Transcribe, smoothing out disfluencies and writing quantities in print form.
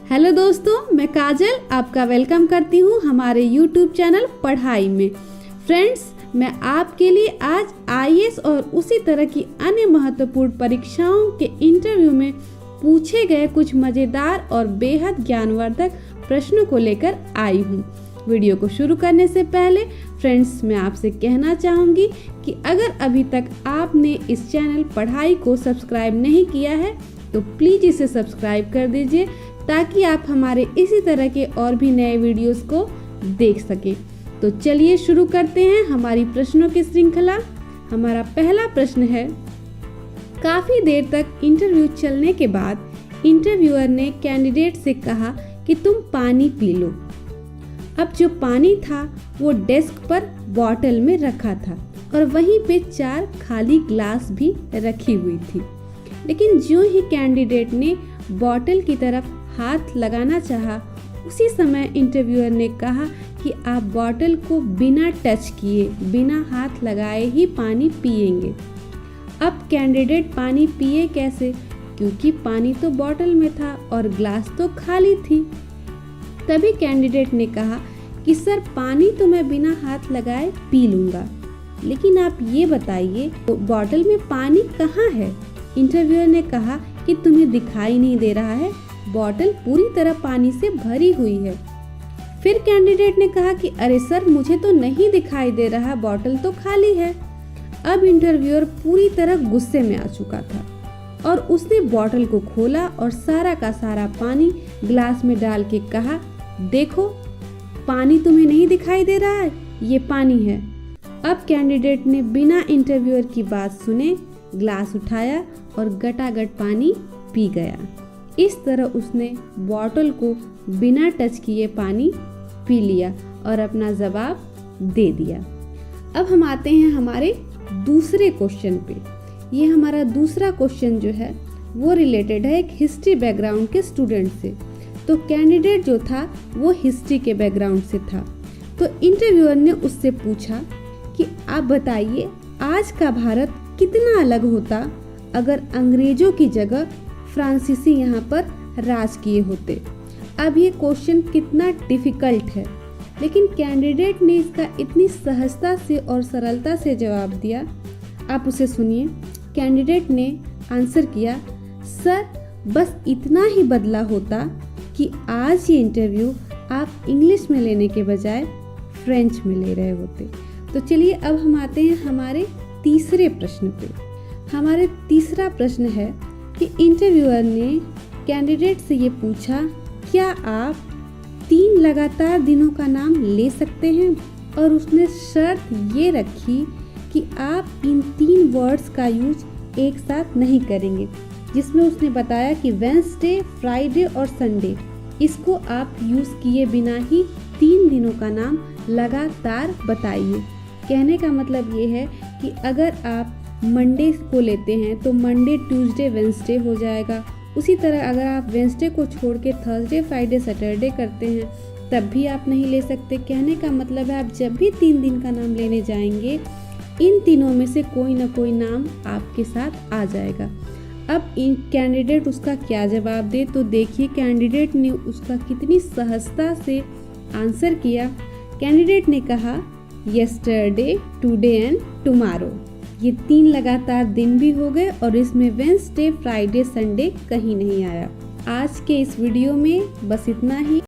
Hello दोस्तों, मैं काजल आपका वेलकम करती हूँ हमारे YouTube चैनल पढ़ाई में। फ्रेंड्स, मैं आपके लिए आज आईएएस और उसी तरह की अन्य महत्वपूर्ण परीक्षाओं के इंटरव्यू में पूछे गए कुछ मज़ेदार और बेहद ज्ञानवर्धक प्रश्नों को लेकर आई हूँ। वीडियो को शुरू करने से पहले फ्रेंड्स, मैं आपसे कहना चाहूँगी कि अगर अभी तक आपने इस चैनल पढ़ाई को सब्सक्राइब नहीं किया है तो प्लीज़ इसे सब्सक्राइब कर दीजिए ताकि आप हमारे इसी तरह के और भी नए वीडियोस को देख सकें। तो चलिए शुरू करते हैं हमारी प्रश्नों की श्रृंखला। हमारा पहला प्रश्न है, काफ़ी देर तक इंटरव्यू चलने के बाद इंटरव्यूअर ने कैंडिडेट से कहा कि तुम पानी पी लो। अब जो पानी था वो डेस्क पर बॉटल में रखा था और वहीं पे 4 खाली ग्लास भी रखी हुई थी। लेकिन ज्यों ही कैंडिडेट ने बॉटल की तरफ हाथ लगाना चाहा, उसी समय इंटरव्यूअर ने कहा कि आप बॉटल को बिना टच किए, बिना हाथ लगाए ही पानी पिएंगे। अब कैंडिडेट पानी पिए कैसे, क्योंकि पानी तो बॉटल में था और ग्लास तो खाली थी। तभी कैंडिडेट ने कहा कि सर, पानी तो मैं बिना हाथ लगाए पी लूँगा, लेकिन आप ये बताइए बॉटल में पानी कहाँ है। इंटरव्यूअर ने कहा कि तुम्हें दिखाई नहीं दे रहा है, बॉटल पूरी तरह पानी से भरी हुई है। फिर कैंडिडेट ने कहा कि अरे सर, मुझे तो नहीं दिखाई दे रहा, बॉटल तो खाली है। अब इंटरव्यूअर पूरी तरह गुस्से में आ चुका था और उसने बॉटल को खोला और सारा का सारा पानी ग्लास में डाल के कहा, देखो पानी तुम्हें नहीं दिखाई दे रहा है, ये पानी है। अब कैंडिडेट ने बिना इंटरव्यूअर की बात सुने ग्लास उठाया और गटागट पानी पी गया। इस तरह उसने बॉटल को बिना टच किए पानी पी लिया और अपना जवाब दे दिया। अब हम आते हैं हमारे दूसरे क्वेश्चन पे। ये हमारा दूसरा क्वेश्चन जो है वो रिलेटेड है एक हिस्ट्री बैकग्राउंड के स्टूडेंट से। तो कैंडिडेट जो था वो हिस्ट्री के बैकग्राउंड से था। तो इंटरव्यूअर ने उससे पूछा कि आप बताइए, आज का भारत कितना अलग होता अगर अंग्रेजों की जगह फ्रांसीसी यहाँ पर राज किए होते। अब ये क्वेश्चन कितना डिफिकल्ट है, लेकिन कैंडिडेट ने इसका इतनी सहजता से और सरलता से जवाब दिया। आप उसे सुनिए। कैंडिडेट ने आंसर किया, सर बस इतना ही बदला होता कि आज ये इंटरव्यू आप इंग्लिश में लेने के बजाय फ्रेंच में ले रहे होते। तो चलिए अब हम आते हैं हमारे तीसरे प्रश्न पे। हमारे तीसरा प्रश्न है कि इंटरव्यूअर ने कैंडिडेट से ये पूछा, क्या आप 3 लगातार दिनों का नाम ले सकते हैं? और उसने शर्त ये रखी कि आप इन 3 वर्ड्स का यूज एक साथ नहीं करेंगे, जिसमें उसने बताया कि वेडनेसडे, फ्राइडे और संडे, इसको आप यूज़ किए बिना ही 3 दिनों का नाम लगातार बताइए। कहने का मतलब ये है कि अगर आप मंडे को लेते हैं तो मंडे, ट्यूसडे, वेडनेसडे हो जाएगा। उसी तरह अगर आप वेडनेसडे को छोड़ के थर्सडे, फ्राइडे, सैटरडे करते हैं तब भी आप नहीं ले सकते। कहने का मतलब है आप जब भी 3 दिन का नाम लेने जाएंगे, इन तीनों में से कोई ना कोई नाम आपके साथ आ जाएगा। अब इन कैंडिडेट उसका क्या जवाब दे, तो देखिए कैंडिडेट ने उसका कितनी सहजता से आंसर किया। कैंडिडेट ने कहा, यस्टरडे, टुडे एंड टुमारो। ये 3 लगातार दिन भी हो गए और इसमें वेडनेसडे, फ्राइडे, संडे कहीं नहीं आया। आज के इस वीडियो में बस इतना ही।